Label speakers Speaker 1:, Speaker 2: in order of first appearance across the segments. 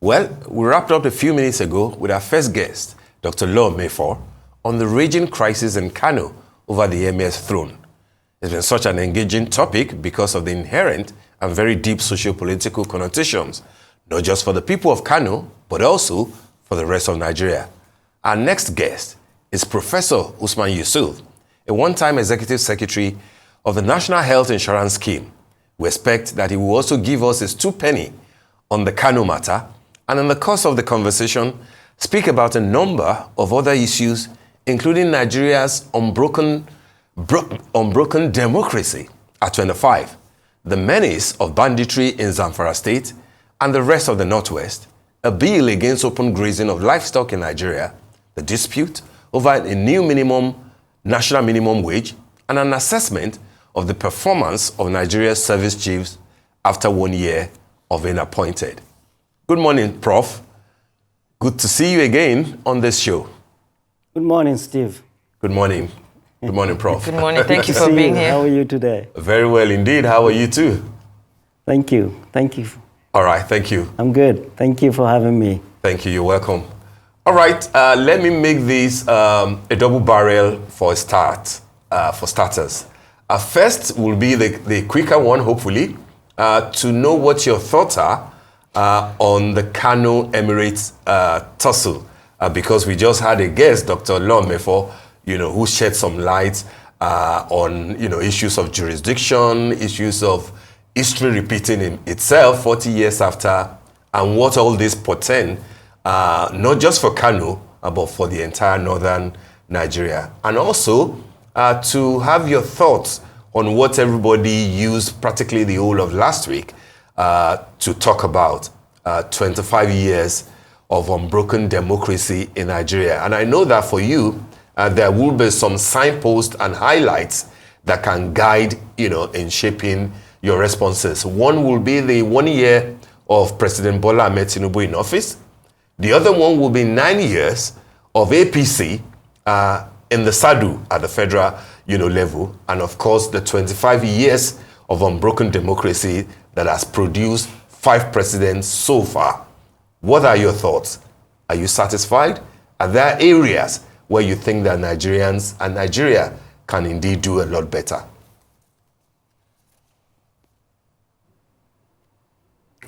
Speaker 1: Well, we wrapped up a few minutes ago with our first guest, Dr. Law Mayfor, on the raging crisis in Kano over the Emir's throne. It's been such an engaging topic because of the inherent and very deep socio-political connotations, not just for the people of Kano, but also for the rest of Nigeria. Our next guest is Professor Usman Yusuf, a one-time executive secretary of the National Health Insurance Scheme. We expect that he will also give us his two penny on the Kano matter, and in the course of the conversation, speak about a number of other issues, including Nigeria's unbroken democracy at 25, the menace of banditry in Zamfara State and the rest of the Northwest, a bill against open grazing of livestock in Nigeria, the dispute over a new national minimum wage, and an assessment of the performance of Nigeria's service chiefs after 1 year of being appointed. Good morning, Prof. Good to see you again on this show.
Speaker 2: Good morning, Steve.
Speaker 1: Good morning. Good morning, Prof.
Speaker 3: Good morning. Thank you for being here.
Speaker 2: How are you today?
Speaker 1: Very well indeed. How are you too?
Speaker 2: Thank you. Thank you.
Speaker 1: All right. Thank you.
Speaker 2: I'm good. Thank you for having me.
Speaker 1: Thank you. You're welcome. All right. Let me make this a double barrel for a start, for starters. First will be the quicker one, hopefully, to know what your thoughts are on the Kano Emirate tussle, because we just had a guest, Dr. Law Mayfor, who shed some light on, issues of jurisdiction, issues of history repeating itself 40 years after, and what all this portend, not just for Kano, but for the entire northern Nigeria. And also to have your thoughts on what everybody used practically the whole of last week to talk about 25 years of unbroken democracy in Nigeria. And I know that for you, there will be some signposts and highlights that can guide, in shaping your responses. One will be the 1 year of President Bola Ahmed Tinubu in office. The other one will be 9 years of APC in the SADU at the federal, level. And of course, the 25 years of unbroken democracy that has produced 5 presidents so far. What are your thoughts? Are you satisfied? Are there areas where you think that Nigerians and Nigeria can indeed do a lot better?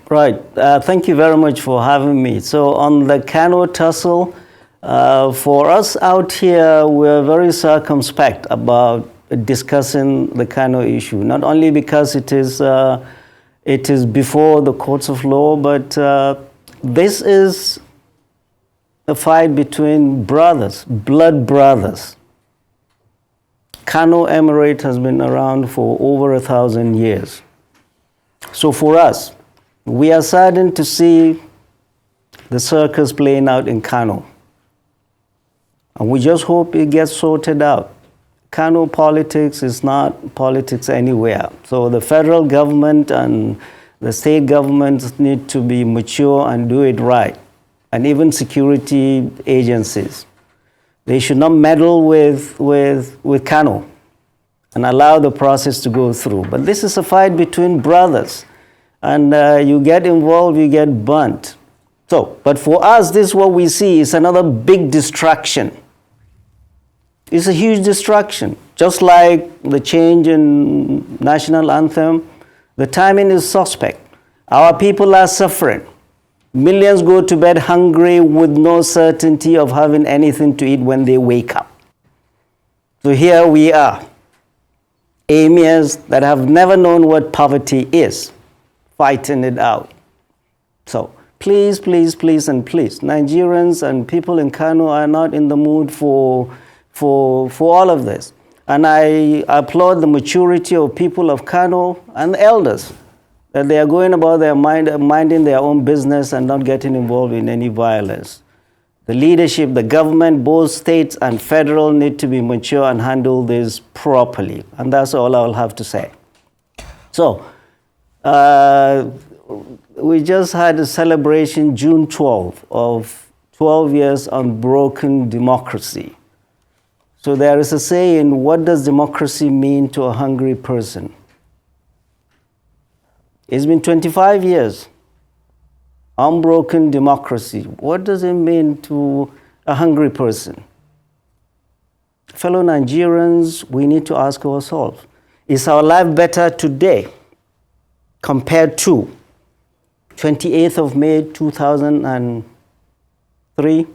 Speaker 2: Right. Thank you very much for having me. So on the Kano tussle, for us out here, we're very circumspect about discussing the Kano issue, not only because it is before the courts of law, but this is a fight between brothers, blood brothers. Kano Emirate has been around for over 1,000 years. So for us, we are saddened to see the circus playing out in Kano. And we just hope it gets sorted out. Kano politics is not politics anywhere. So the federal government and the state governments need to be mature and do it right. And even security agencies. They should not meddle with Kano and allow the process to go through. But this is a fight between brothers. And you get involved, you get burnt. But for us, this is what we see is another big distraction. It's a huge distraction. Just like the change in national anthem, the timing is suspect. Our people are suffering. Millions go to bed hungry with no certainty of having anything to eat when they wake up. So here we are, emirs that have never known what poverty is, fighting it out. So please, please, please, and please, Nigerians and people in Kano are not in the mood for all of this. And I applaud the maturity of people of Kano and the elders, that they are going about their minding their own business and not getting involved in any violence. The leadership, the government, both states and federal, need to be mature and handle this properly. And that's all I'll have to say. So, we just had a celebration June 12 of 12 years unbroken democracy. So there is a saying, what does democracy mean to a hungry person? It's been 25 years unbroken democracy. What does it mean to a hungry person? Fellow Nigerians, we need to ask ourselves, is our life better today compared to 28th of May 2003?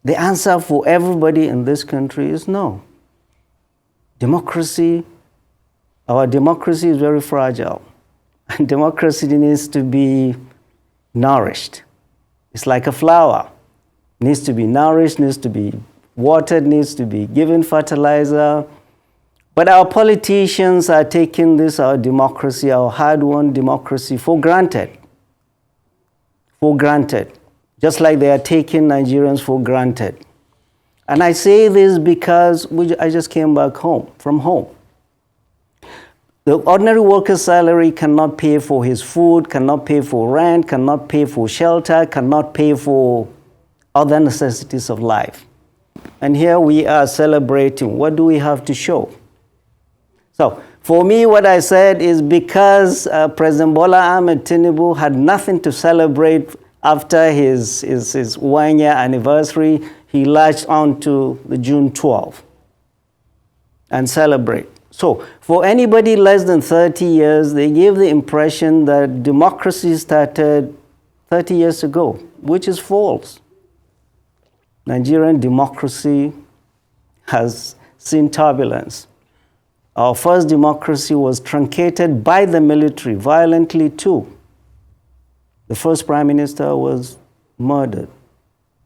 Speaker 2: The answer for everybody in this country is no. Our democracy is very fragile. And democracy needs to be nourished. It's like a flower. It needs to be nourished, needs to be watered, needs to be given fertilizer. But our politicians are taking this, our democracy, our hard-won democracy, for granted. For granted. Just like they are taking Nigerians for granted. And I say this because I just came back from home. The ordinary worker's salary cannot pay for his food, cannot pay for rent, cannot pay for shelter, cannot pay for other necessities of life. And here we are celebrating. What do we have to show? So, for me, what I said is because President Bola Ahmed Tinubu had nothing to celebrate after his 1 year anniversary, he latched on to the June 12th and celebrate. So, for anybody less than 30 years, they gave the impression that democracy started 30 years ago, which is false. Nigerian democracy has seen turbulence. Our first democracy was truncated by the military, violently too. The first prime minister was murdered.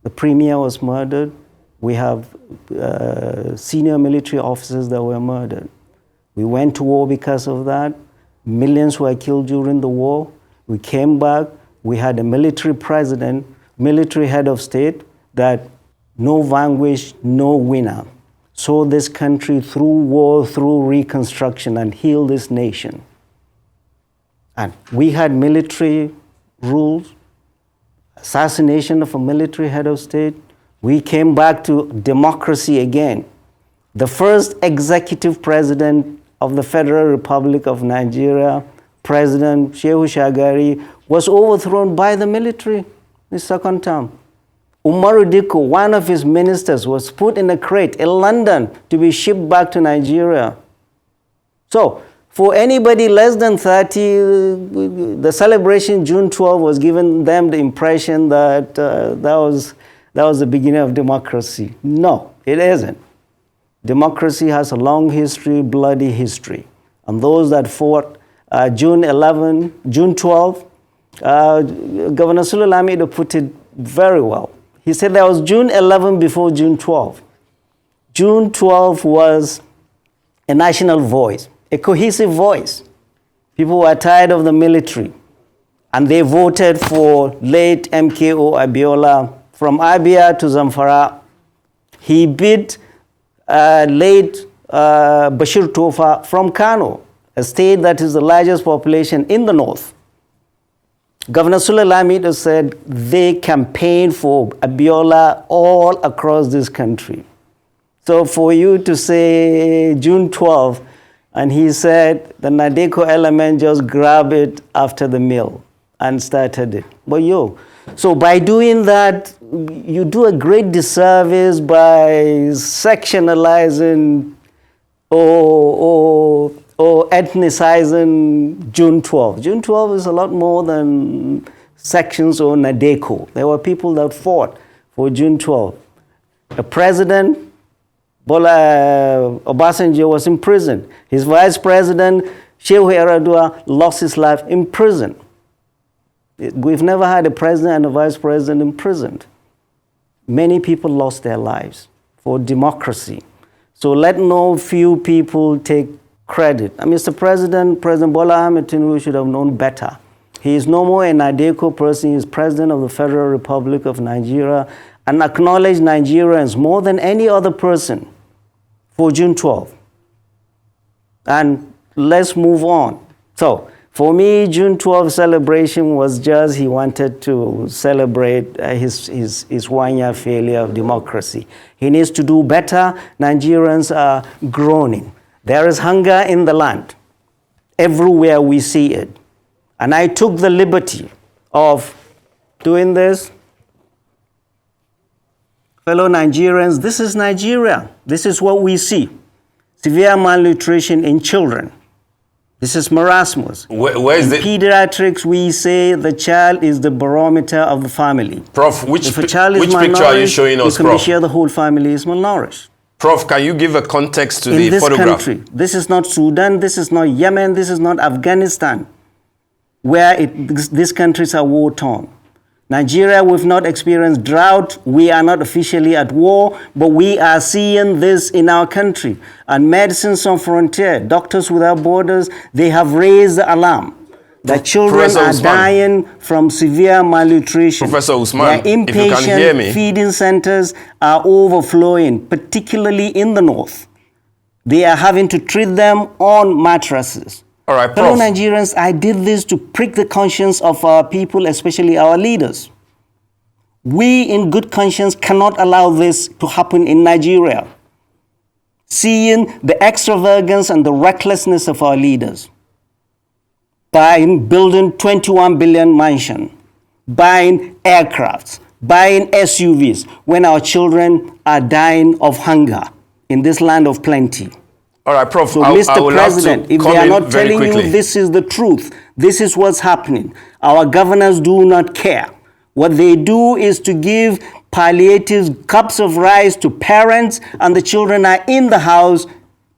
Speaker 2: The premier was murdered. We have senior military officers that were murdered. We went to war because of that. Millions were killed during the war. We came back. We had a military president, military head of state that no vanquish, no winner. Saw this country through war, through reconstruction, and healed this nation. And we had military rules, assassination of a military head of state. We came back to democracy again. The first executive president of the Federal Republic of Nigeria, President Shehu Shagari, was overthrown by the military in his second term. Umaru Dikko, one of his ministers, was put in a crate in London to be shipped back to Nigeria. So, for anybody less than 30, the celebration June 12 was giving them the impression that that was the beginning of democracy. No, it isn't. Democracy has a long history, bloody history. And those that fought June 12, Governor Sule Lamido put it very well. He said there was June 11 before June 12. June 12 was a national voice, a cohesive voice. People were tired of the military, and they voted for late MKO Abiola from Abia to Zamfara. He beat late Bashir Tofa from Kano, a state that is the largest population in the north. Governor Sule Lamido said they campaigned for Abiola all across this country. So for you to say June 12, and he said the Nadeko element just grabbed it after the meal and started it. But so by doing that, you do a great disservice by sectionalizing or ethnicizing June 12. June 12 is a lot more than sections or Nadeko. There were people that fought for June 12. The president, Bola Obasanjo, was in prison. His vice president, Shehu Yaradua, lost his life in prison. We've never had a president and a vice president imprisoned. Many people lost their lives for democracy. So let no few people take credit. And Mr. President Bola Ahmed Tinubu should have known better. He is no more an Nadeko person. He is president of the Federal Republic of Nigeria and acknowledged Nigerians more than any other person for June 12. And let's move on. So, for me, June 12 celebration was just he wanted to celebrate his 1 year failure of democracy. He needs to do better. Nigerians are groaning. There is hunger in the land. Everywhere we see it. And I took the liberty of doing this. Fellow Nigerians, this is Nigeria. This is what we see. Severe malnutrition in children. This is marasmus.
Speaker 1: Where is it?
Speaker 2: In pediatrics, we say the child is the barometer of the family.
Speaker 1: Prof, which
Speaker 2: If a child is
Speaker 1: picture are you
Speaker 2: malnourished,
Speaker 1: showing us,
Speaker 2: you can be
Speaker 1: Prof?
Speaker 2: sure the whole family is malnourished.
Speaker 1: Prof, can you give a context to
Speaker 2: In
Speaker 1: the
Speaker 2: this
Speaker 1: photograph?
Speaker 2: country, this is not Sudan, this is not Yemen, this is not Afghanistan, where these countries are war-torn. Nigeria, we've not experienced drought. We are not officially at war, but we are seeing this in our country. And Medicine Sans Frontier, Doctors Without Borders, they have raised the alarm that children
Speaker 1: Professor
Speaker 2: are
Speaker 1: Usman.
Speaker 2: dying from severe malnutrition.
Speaker 1: Professor Usman,
Speaker 2: Their
Speaker 1: if you can hear me.
Speaker 2: inpatient feeding centers are overflowing, particularly in the north. They are having to treat them on mattresses.
Speaker 1: All right,
Speaker 2: Fellow
Speaker 1: Prof.
Speaker 2: Nigerians, I did this to prick the conscience of our people, especially our leaders. We, in good conscience, cannot allow this to happen in Nigeria. Seeing the extravagance and the recklessness of our leaders, buying, building 21 billion mansion, buying aircrafts, buying SUVs, when our children are dying of hunger in this land of plenty.
Speaker 1: All right, Prof.
Speaker 2: So,
Speaker 1: I
Speaker 2: Mr.
Speaker 1: will have
Speaker 2: President,
Speaker 1: to
Speaker 2: if
Speaker 1: come
Speaker 2: they are
Speaker 1: in
Speaker 2: not
Speaker 1: very
Speaker 2: telling
Speaker 1: quickly.
Speaker 2: you this is the truth, this is what's happening, our governors do not care. What they do is to give palliative cups of rice to parents, and the children are in the house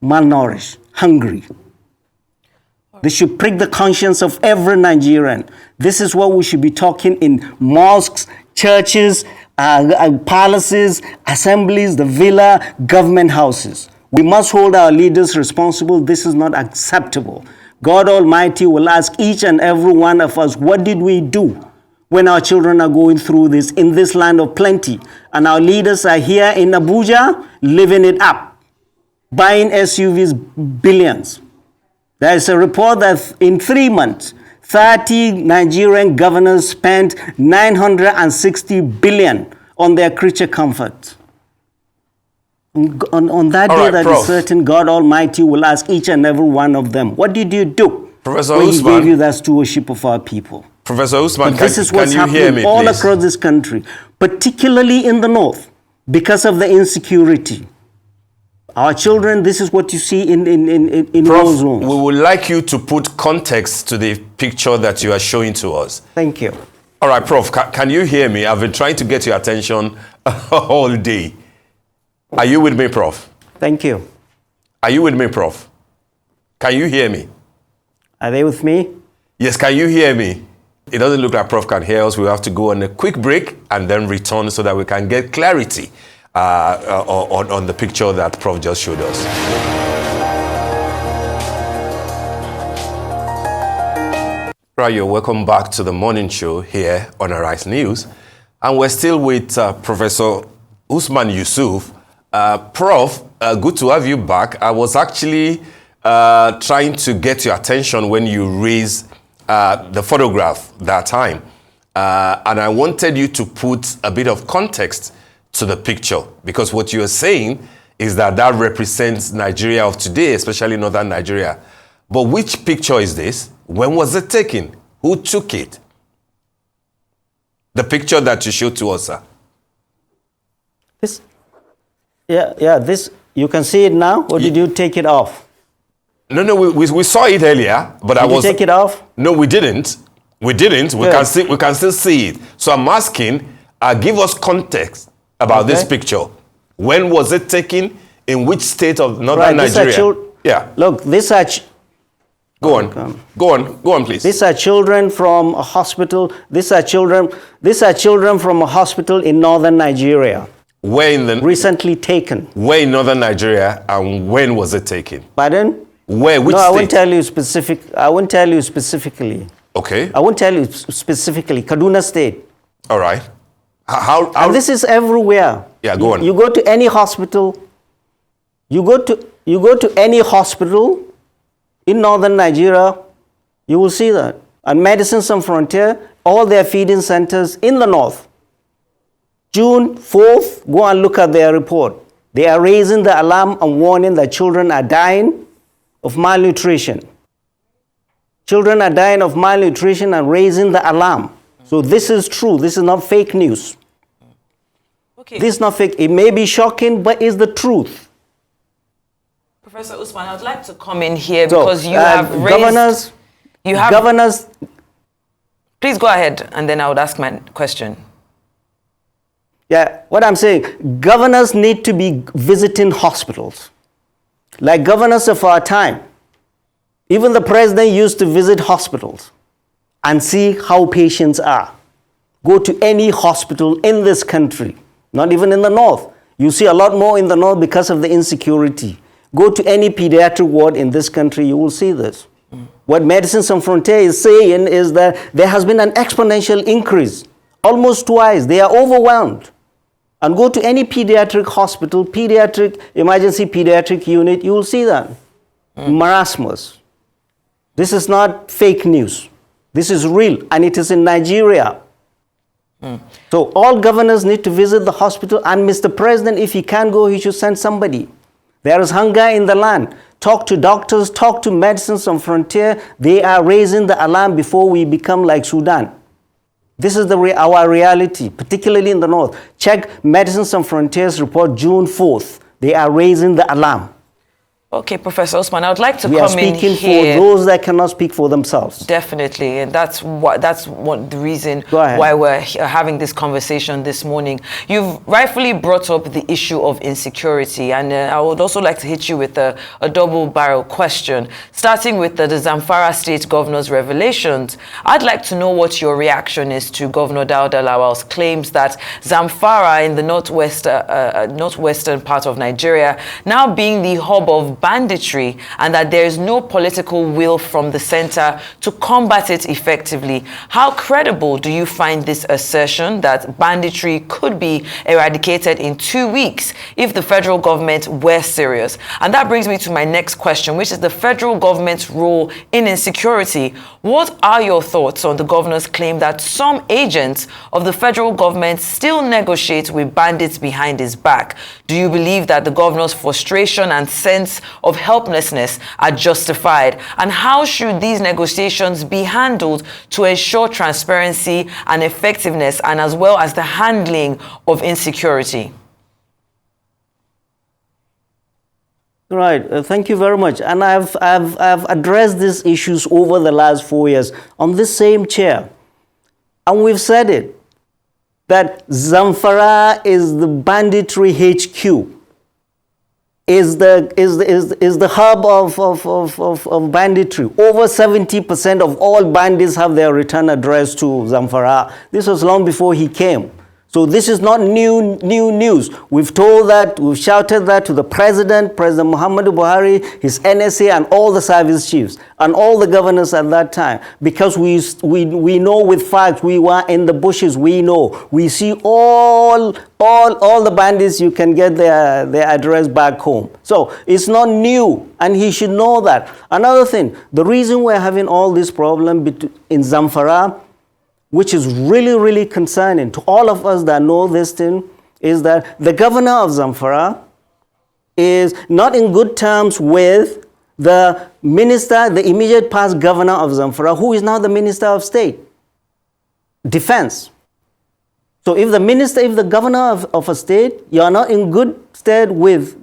Speaker 2: malnourished, hungry. This should prick the conscience of every Nigerian. This is what we should be talking in mosques, churches, palaces, assemblies, the villa, government houses. We must hold our leaders responsible. This is not acceptable. God Almighty will ask each and every one of us, what did we do when our children are going through this in this land of plenty? And our leaders are here in Abuja, living it up, buying SUVs, billions. There is a report that in 3 months, 30 Nigerian governors spent 960 billion on their creature comfort. On that
Speaker 1: All
Speaker 2: day
Speaker 1: right,
Speaker 2: that
Speaker 1: Prof.
Speaker 2: is certain, God Almighty will ask each and every one of them, what did you do
Speaker 1: Professor
Speaker 2: when He
Speaker 1: Usman.
Speaker 2: gave you that stewardship of our people?
Speaker 1: Professor Usman,
Speaker 2: This is what's
Speaker 1: can you hear
Speaker 2: happening
Speaker 1: me,
Speaker 2: all
Speaker 1: please?
Speaker 2: across this country, particularly in the north, because of the insecurity. Our children, this is what you see in war
Speaker 1: Prof,
Speaker 2: zones.
Speaker 1: we would like you to put context to the picture that you are showing to us.
Speaker 2: Thank you.
Speaker 1: All right, Prof, can you hear me? I've been trying to get your attention all day. Are you with me, Prof?
Speaker 2: Thank you.
Speaker 1: Are you with me, Prof? Can you hear me?
Speaker 2: Are they with me?
Speaker 1: Yes, can you hear me? It doesn't look like Prof can hear us. We'll have to go on a quick break and then return so that we can get clarity on the picture that Prof just showed us. Right, you're welcome back to the morning show here on Arise News. And we're still with Professor Usman Yusuf. Prof, good to have you back. I was actually trying to get your attention when you raised the photograph that time. And I wanted you to put a bit of context to the picture, because what you're saying is that that represents Nigeria of today, especially northern Nigeria. But which picture is this? When was it taken? Who took it? The picture that you showed to us, sir.
Speaker 2: This, this, you can see it now, or did you take it off?
Speaker 1: No, we saw it earlier, but
Speaker 2: Did you take it off?
Speaker 1: No, we didn't. We didn't. We can still see it. So I'm asking, give us context about this picture. When was it taken? In which state of northern Nigeria?
Speaker 2: Look, these are.
Speaker 1: Go on, please.
Speaker 2: These are children from a hospital. These are children from a hospital in northern Nigeria.
Speaker 1: Where in the
Speaker 2: recently taken?
Speaker 1: Where in northern Nigeria, and when was it taken?
Speaker 2: Pardon?
Speaker 1: Where? Which
Speaker 2: no,
Speaker 1: state?
Speaker 2: I won't tell you specific. I won't tell you specifically.
Speaker 1: Okay.
Speaker 2: I won't tell you specifically. Kaduna State.
Speaker 1: All right. How?
Speaker 2: And this is everywhere.
Speaker 1: Yeah, go on.
Speaker 2: You go to any hospital. You go to any hospital in northern Nigeria, you will see that. And Medicine Sans Frontier, all their feeding centers in the north. June 4th, go and look at their report. They are raising the alarm and warning that children are dying of malnutrition. Children are dying of malnutrition and raising the alarm. So this is true. This is not fake news.
Speaker 3: Okay.
Speaker 2: This is not fake. It may be shocking, but it's the truth.
Speaker 3: Professor Usman, I'd like to come in here because you have raised...
Speaker 2: Governors... Governors...
Speaker 3: Please go ahead, and then I would ask my question.
Speaker 2: Yeah, what I'm saying, governors need to be visiting hospitals. Like governors of our time. Even the president used to visit hospitals and see how patients are. Go to any hospital in this country, not even in the north. You see a lot more in the north because of the insecurity. Go to any pediatric ward in this country, you will see this. What Medicine Sans Frontières is saying is that there has been an exponential increase, almost twice. They are overwhelmed. And go to any pediatric hospital, emergency pediatric unit, you will see that. Marasmus. This is not fake news. This is real, and it is in Nigeria. So all governors need to visit the hospital, and Mr. President, if he can't go, he should send somebody. There is hunger in the land. Talk to doctors, talk to Medicine Sans Frontières. They are raising the alarm before we become like Sudan. This is our reality, particularly in the north. Check Medicine Sans Frontières report June 4th. They are raising the alarm.
Speaker 3: Okay, Professor Usman, I would like to
Speaker 2: come in here. We are speaking for those that cannot speak for themselves.
Speaker 3: Definitely, and that's the reason why we're having this conversation this morning. You've rightfully brought up the issue of insecurity, and I would also like to hit you with a double-barrel question, starting with the Zamfara State Governor's revelations. I'd like to know what your reaction is to Governor Dauda Lawal's claims that Zamfara in the northwestern part of Nigeria, now being the hub of banditry, and that there is no political will from the center to combat it effectively. How credible do you find this assertion that banditry could be eradicated in 2 weeks if the federal government were serious? And that brings me to my next question, which is the federal government's role in insecurity. What are your thoughts on the governor's claim that some agents of the federal government still negotiate with bandits behind his back? Do you believe that the governor's frustration and sense of helplessness are justified? And how should these negotiations be handled to ensure transparency and effectiveness, and as well as the handling of insecurity?
Speaker 2: Right, thank you very much. And I've addressed these issues over the last 4 years on this same chair. And we've said it, that Zamfara is the banditry HQ. Is the hub of banditry. Over 70% of all bandits have their return address to Zamfara. This was long before he came. So this is not new news. We've told that, we've shouted that to the President Muhammadu Buhari, his NSA, and all the service chiefs, and all the governors at that time. Because we know with facts, we were in the bushes, we know. We see all the bandits, you can get their address back home. So it's not new, and he should know that. Another thing, the reason we're having all this problem in Zamfara, which is really, really concerning to all of us that know this thing, is that the governor of Zamfara is not in good terms with the minister, the immediate past governor of Zamfara, who is now the Minister of State, Defense. So if the governor of a state, you are not in good stead with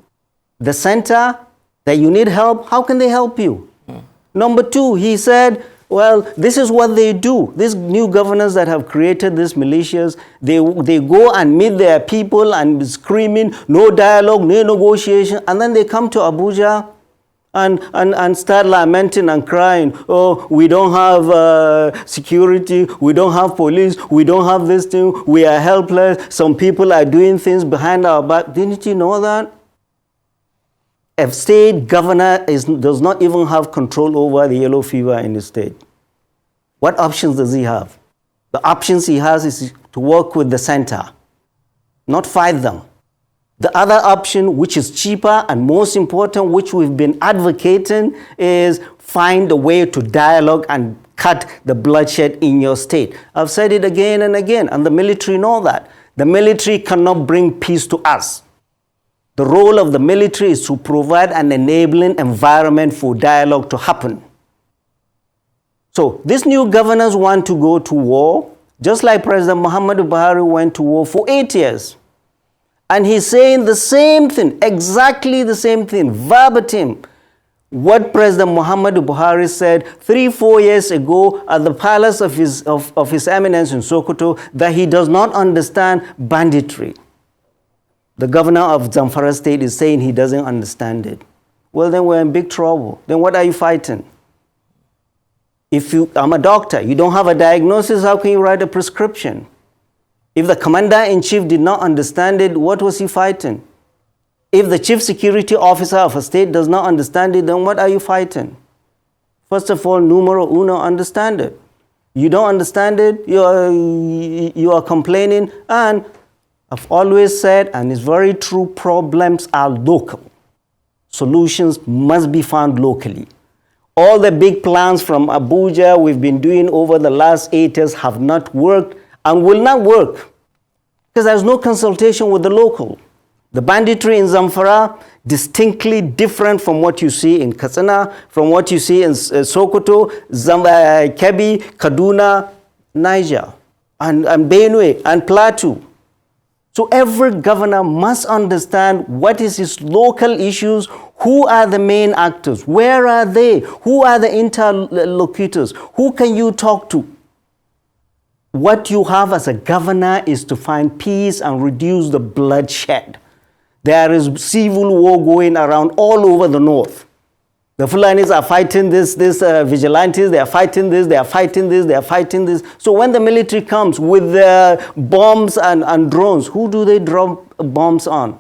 Speaker 2: the center, that you need help, how can they help you? Number two, he said, well, this is what they do. These new governors that have created these militias, they go and meet their people and screaming, no dialogue, no negotiation, and then they come to Abuja and start lamenting and crying, oh, we don't have security, we don't have police, we don't have this thing, we are helpless, some people are doing things behind our back. Didn't you know that? A state governor does not even have control over the yellow fever in the state. What options does he have? The options he has is to work with the center, not fight them. The other option, which is cheaper and most important, which we've been advocating, is find a way to dialogue and cut the bloodshed in your state. I've said it again and again, and the military know that. The military cannot bring peace to us. The role of the military is to provide an enabling environment for dialogue to happen. So these new governors want to go to war, Just like President Muhammadu Buhari went to war for 8 years. And he's saying the same thing, exactly the same thing, verbatim. What President Muhammadu Buhari said 3-4 years ago at the palace of His Eminence in Sokoto, that he does not understand banditry. The governor of Zamfara State is saying he doesn't understand it. Well, then we're in big trouble. Then what are you fighting? I'm a doctor, you don't have a diagnosis, how can you write a prescription? If the commander-in-chief did not understand it, what was he fighting? If the chief security officer of a state does not understand it, then what are you fighting? First of all, numero uno, understand it. You don't understand it, you are complaining, and I've always said, and it's very true, problems are local. Solutions must be found locally. All the big plans from Abuja we've been doing over the last 8 years have not worked and will not work because there's no consultation with the local. The banditry in Zamfara, distinctly different from what you see in Katsina, from what you see in Sokoto, Kebbi, Kaduna, Niger, and Benue, and Plateau. So every governor must understand what is his local issues, who are the main actors, where are they, who are the interlocutors, who can you talk to? What you have as a governor is to find peace and reduce the bloodshed. There is civil war going around all over the north. The Fulanis are fighting this vigilantes, they are fighting this, they are fighting this, they are fighting this. So when the military comes with their bombs and drones, who do they drop bombs on?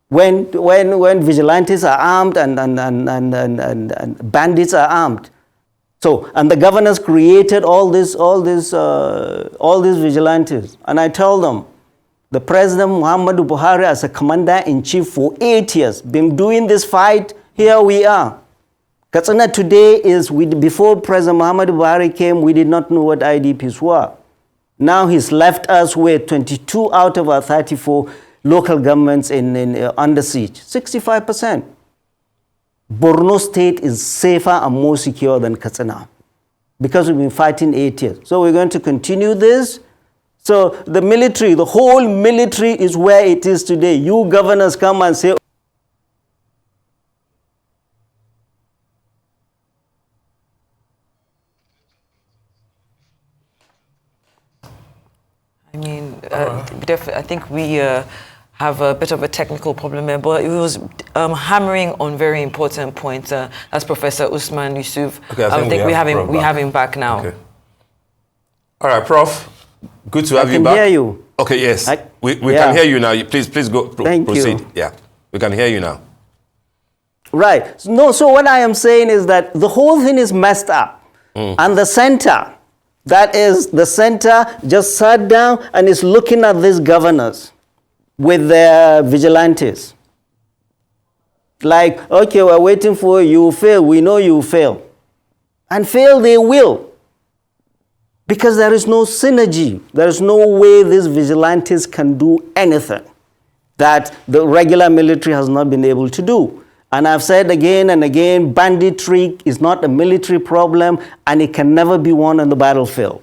Speaker 2: When vigilantes are armed and bandits are armed. So, and the governors created all these vigilantes. And I tell them, the President Muhammadu Buhari as a commander-in-chief for 8 years, been doing this fight, here we are. Katsina today is, before President Muhammadu Buhari came, we did not know what IDPs were. Now he's left us with 22 out of our 34 local governments under siege, 65%. Borno State is safer and more secure than Katsina because we've been fighting 8 years. So we're going to continue this. So the military, the whole military is where it is today. You governors come and say,
Speaker 3: I mean, I think we have a bit of a technical problem there, but it was hammering on very important points. As Professor Usman Yusuf,
Speaker 1: okay,
Speaker 3: I think we have him back now.
Speaker 1: Okay. All right, Prof. Good to have you back.
Speaker 2: I can hear you.
Speaker 1: Okay, yes. We can hear you now. Please go.
Speaker 2: Thank
Speaker 1: proceed.
Speaker 2: you.
Speaker 1: Yeah, we can hear you now.
Speaker 2: Right. No, so what I am saying is that the whole thing is messed up. And the center, that is the center, just sat down and is looking at these governors with their vigilantes. Like, okay, we're waiting for you, fail. We know you fail. And fail they will. Because there is no synergy. There is no way these vigilantes can do anything that the regular military has not been able to do. And I've said again and again, banditry is not a military problem and it can never be won on the battlefield.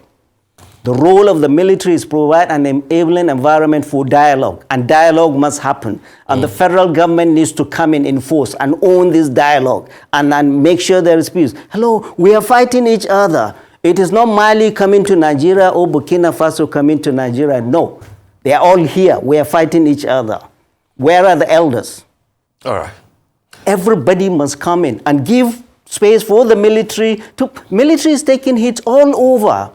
Speaker 2: The role of the military is to provide an enabling environment for dialogue, and dialogue must happen. And the federal government needs to come in force and own this dialogue and make sure there is peace. Hello, we are fighting each other. It is not Mali coming to Nigeria or Burkina Faso coming to Nigeria. No, they are all here. We are fighting each other. Where are the elders?
Speaker 1: All right.
Speaker 2: Everybody must come in and give space for the military. Military is taking hits all over.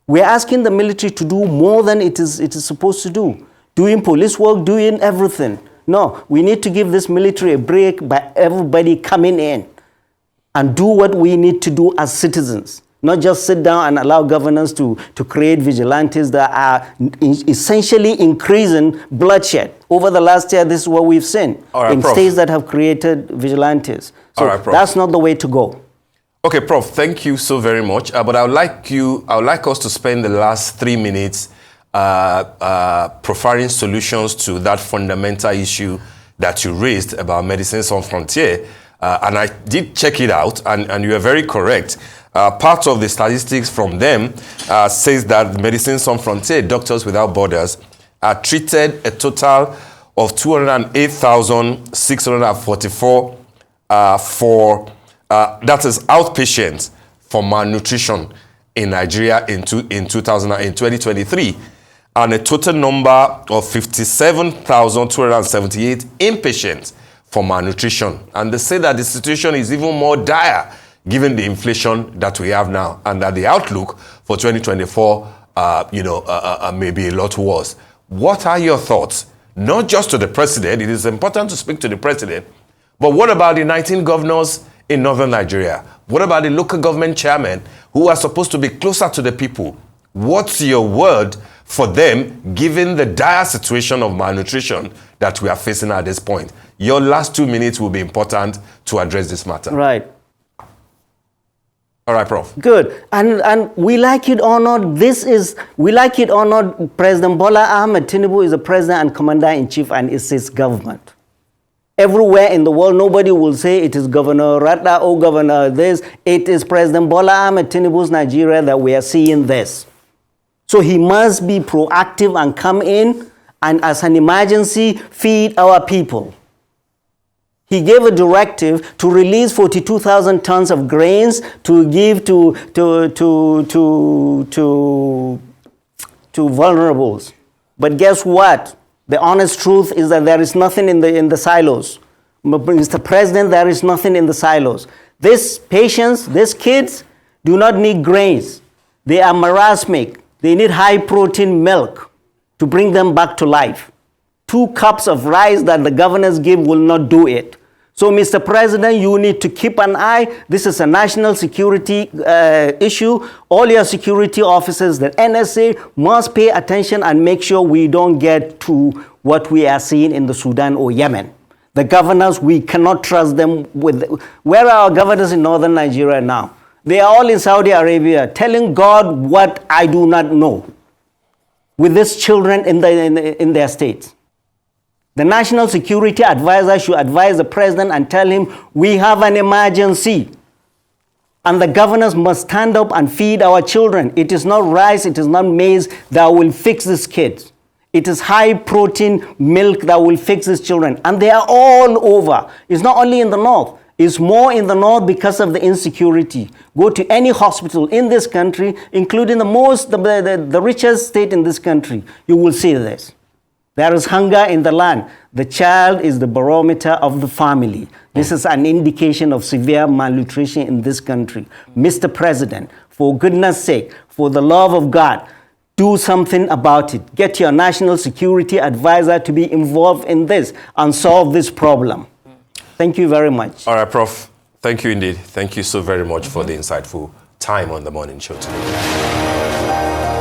Speaker 2: We're asking the military to do more than it is supposed to do. Doing police work, doing everything. No, we need to give this military a break by everybody coming in and do what we need to do as citizens. Not just sit down and allow governors to create vigilantes that are essentially increasing bloodshed. Over the last year, this is what we've seen in states that have created vigilantes. So that's not the way to go.
Speaker 1: Okay, Prof, thank you so very much. But I would like us to spend the last 3 minutes providing solutions to that fundamental issue that you raised about Médecins Sans Frontières. And I did check it out, and you are very correct. Part of the statistics from them says that Medicine Sans Frontières, Doctors Without Borders, treated a total of 208,644 that is outpatients for malnutrition in Nigeria in 2023, and a total number of 57,278 inpatients for malnutrition. And they say that the situation is even more dire given the inflation that we have now, and that the outlook for 2024 may be a lot worse. What are your thoughts? Not just to the president, it is important to speak to the president, but what about the 19 governors in northern Nigeria? What about the local government chairmen who are supposed to be closer to the people? What's your word for them given the dire situation of malnutrition that we are facing at this point? Your last 2 minutes will be important to address this matter.
Speaker 2: Right.
Speaker 1: All right, Prof.
Speaker 2: Good. And we like it or not, we like it or not, President Bola Ahmed Tinubu is the president and commander-in-chief, and it's his government. Everywhere in the world, nobody will say it is Governor Rata or Governor this. It is President Bola Ahmed Tinubu's Nigeria that we are seeing this. So he must be proactive and come in and, as an emergency, feed our people. He gave a directive to release 42,000 tons of grains to give to vulnerables. But guess what? The honest truth is that there is nothing in the silos. Mr. President, there is nothing in the silos. These patients, these kids do not need grains. They are marasmic. They need high protein milk to bring them back to life. 2 cups of rice that the governors give will not do it. So, Mr. President, you need to keep an eye. This is a national security issue. All your security officers, the NSA, must pay attention and make sure we don't get to what we are seeing in the Sudan or Yemen. The governors, we cannot trust them. Where are our governors in northern Nigeria now? They are all in Saudi Arabia, telling God what I do not know, with these children in their states. The National Security Advisor should advise the president and tell him, we have an emergency. And the governors must stand up and feed our children. It is not rice, it is not maize that will fix these kids. It is high protein milk that will fix these children. And they are all over. It's not only in the north. It's more in the north because of the insecurity. Go to any hospital in this country, including the richest state in this country, you will see this. There is hunger in the land. The child is the barometer of the family. This is an indication of severe malnutrition in this country. Mr. President, for goodness sake, for the love of God, do something about it. Get your national security advisor to be involved in this and solve this problem. Thank you very much.
Speaker 1: All right, Prof. Thank you indeed. Thank you so very much for the insightful time on the morning show today.